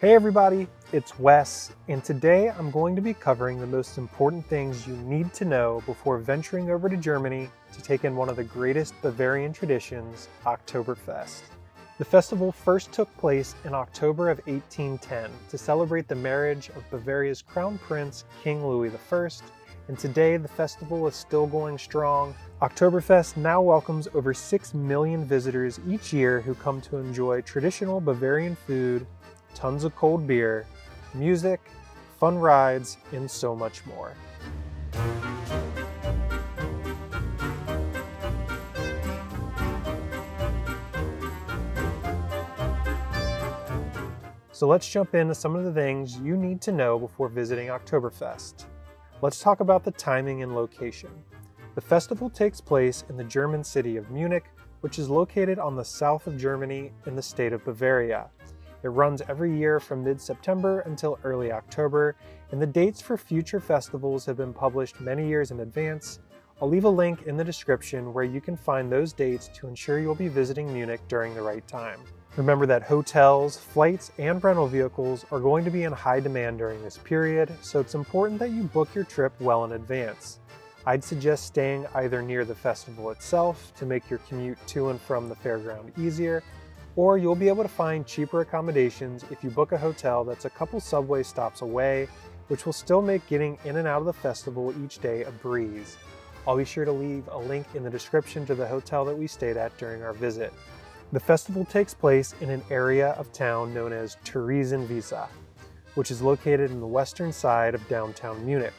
Hey everybody, it's Wes, and today I'm going to be covering the most important things you need to know before venturing over to Germany to take in one of the greatest Bavarian traditions, Oktoberfest. The festival first took place in October of 1810 to celebrate the marriage of Bavaria's Crown Prince, King Louis I, and today the festival is still going strong. Oktoberfest now welcomes over 6 million visitors each year who come to enjoy traditional Bavarian food, tons of cold beer, music, fun rides, and so much more. So let's jump into some of the things you need to know before visiting Oktoberfest. Let's talk about the timing and location. The festival takes place in the German city of Munich, which is located on the south of Germany in the state of Bavaria. It runs every year from mid-September until early October, and the dates for future festivals have been published many years in advance. I'll leave a link in the description where you can find those dates to ensure you'll be visiting Munich during the right time. Remember that hotels, flights, and rental vehicles are going to be in high demand during this period, so it's important that you book your trip well in advance. I'd suggest staying either near the festival itself to make your commute to and from the fairground easier, or you'll be able to find cheaper accommodations if you book a hotel that's a couple subway stops away, which will still make getting in and out of the festival each day a breeze. I'll be sure to leave a link in the description to the hotel that we stayed at during our visit. The festival takes place in an area of town known as Theresienwiese, which is located in the western side of downtown Munich.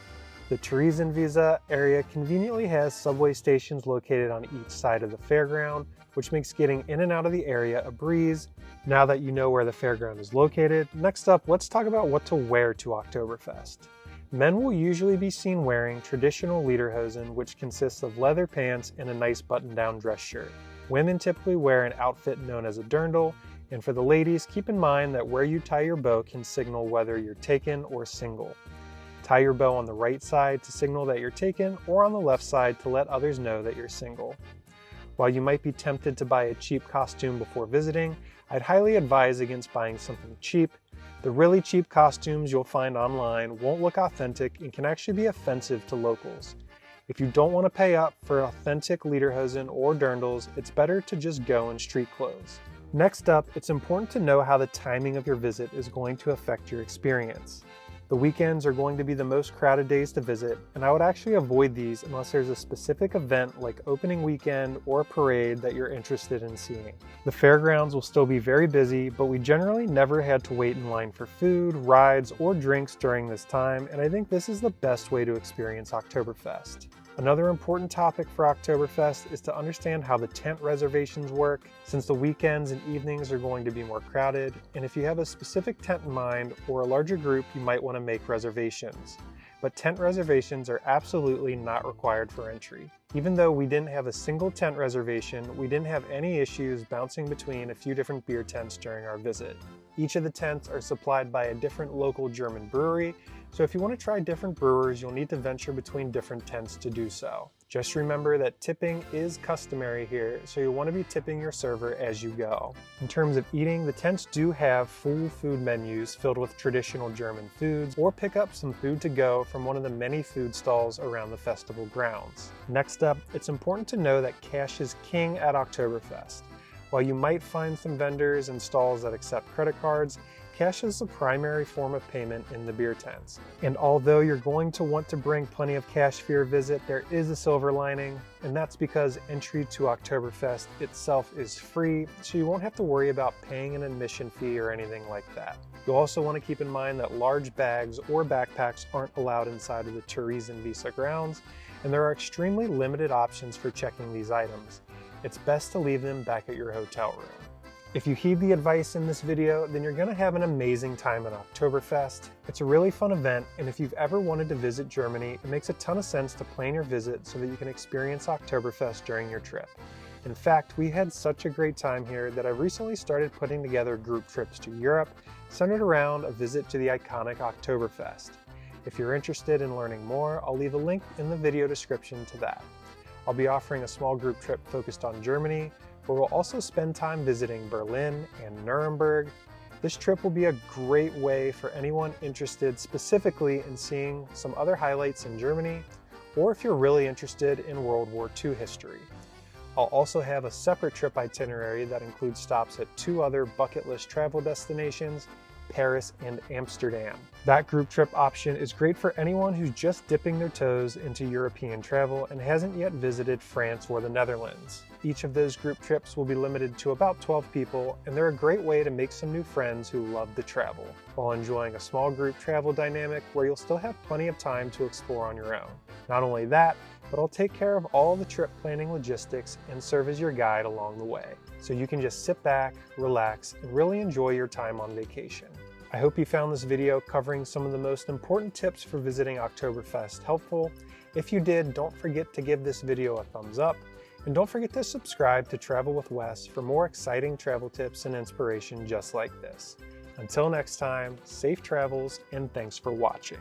The Theresienwiese area conveniently has subway stations located on each side of the fairground, which makes getting in and out of the area a breeze. Now that you know where the fairground is located, next up, let's talk about what to wear to Oktoberfest. Men will usually be seen wearing traditional lederhosen, which consists of leather pants and a nice button-down dress shirt. Women typically wear an outfit known as a dirndl, and for the ladies, keep in mind that where you tie your bow can signal whether you're taken or single. Tie your bow on the right side to signal that you're taken, or on the left side to let others know that you're single. While you might be tempted to buy a cheap costume before visiting, I'd highly advise against buying something cheap. The really cheap costumes you'll find online won't look authentic and can actually be offensive to locals. If you don't want to pay up for authentic lederhosen or dirndls, it's better to just go in street clothes. Next up, it's important to know how the timing of your visit is going to affect your experience. The weekends are going to be the most crowded days to visit, and I would actually avoid these unless there's a specific event like opening weekend or a parade that you're interested in seeing. The fairgrounds will still be very busy, but we generally never had to wait in line for food, rides, or drinks during this time, and I think this is the best way to experience Oktoberfest. Another important topic for Oktoberfest is to understand how the tent reservations work, since the weekends and evenings are going to be more crowded, and if you have a specific tent in mind or a larger group, you might want to make reservations. But tent reservations are absolutely not required for entry. Even though we didn't have a single tent reservation, we didn't have any issues bouncing between a few different beer tents during our visit. Each of the tents are supplied by a different local German brewery, so if you want to try different brewers, you'll need to venture between different tents to do so. Just remember that tipping is customary here, so you'll want to be tipping your server as you go. In terms of eating, the tents do have full food menus filled with traditional German foods, or pick up some food to go from one of the many food stalls around the festival grounds. Next up, it's important to know that cash is king at Oktoberfest. While you might find some vendors and stalls that accept credit cards, cash is the primary form of payment in the beer tents. And although you're going to want to bring plenty of cash for your visit, there is a silver lining, and that's because entry to Oktoberfest itself is free, so you won't have to worry about paying an admission fee or anything like that. You'll also want to keep in mind that large bags or backpacks aren't allowed inside of the Theresienwiese grounds, and there are extremely limited options for checking these items. It's best to leave them back at your hotel room. If you heed the advice in this video, then you're going to have an amazing time at Oktoberfest. It's a really fun event, and if you've ever wanted to visit Germany, it makes a ton of sense to plan your visit so that you can experience Oktoberfest during your trip. In fact, we had such a great time here that I've recently started putting together group trips to Europe centered around a visit to the iconic Oktoberfest. If you're interested in learning more, I'll leave a link in the video description to that. I'll be offering a small group trip focused on Germany, but we'll also spend time visiting Berlin and Nuremberg. This trip will be a great way for anyone interested specifically in seeing some other highlights in Germany, or if you're really interested in World War II history. I'll also have a separate trip itinerary that includes stops at 2 other bucket list travel destinations, Paris and Amsterdam. That group trip option is great for anyone who's just dipping their toes into European travel and hasn't yet visited France or the Netherlands. Each of those group trips will be limited to about 12 people, and they're a great way to make some new friends who love to travel, while enjoying a small group travel dynamic where you'll still have plenty of time to explore on your own. Not only that, but I'll take care of all the trip planning logistics and serve as your guide along the way, so you can just sit back, relax, and really enjoy your time on vacation. I hope you found this video covering some of the most important tips for visiting Oktoberfest helpful. If you did, don't forget to give this video a thumbs up, and don't forget to subscribe to Travel with Wes for more exciting travel tips and inspiration just like this. Until next time, safe travels and thanks for watching.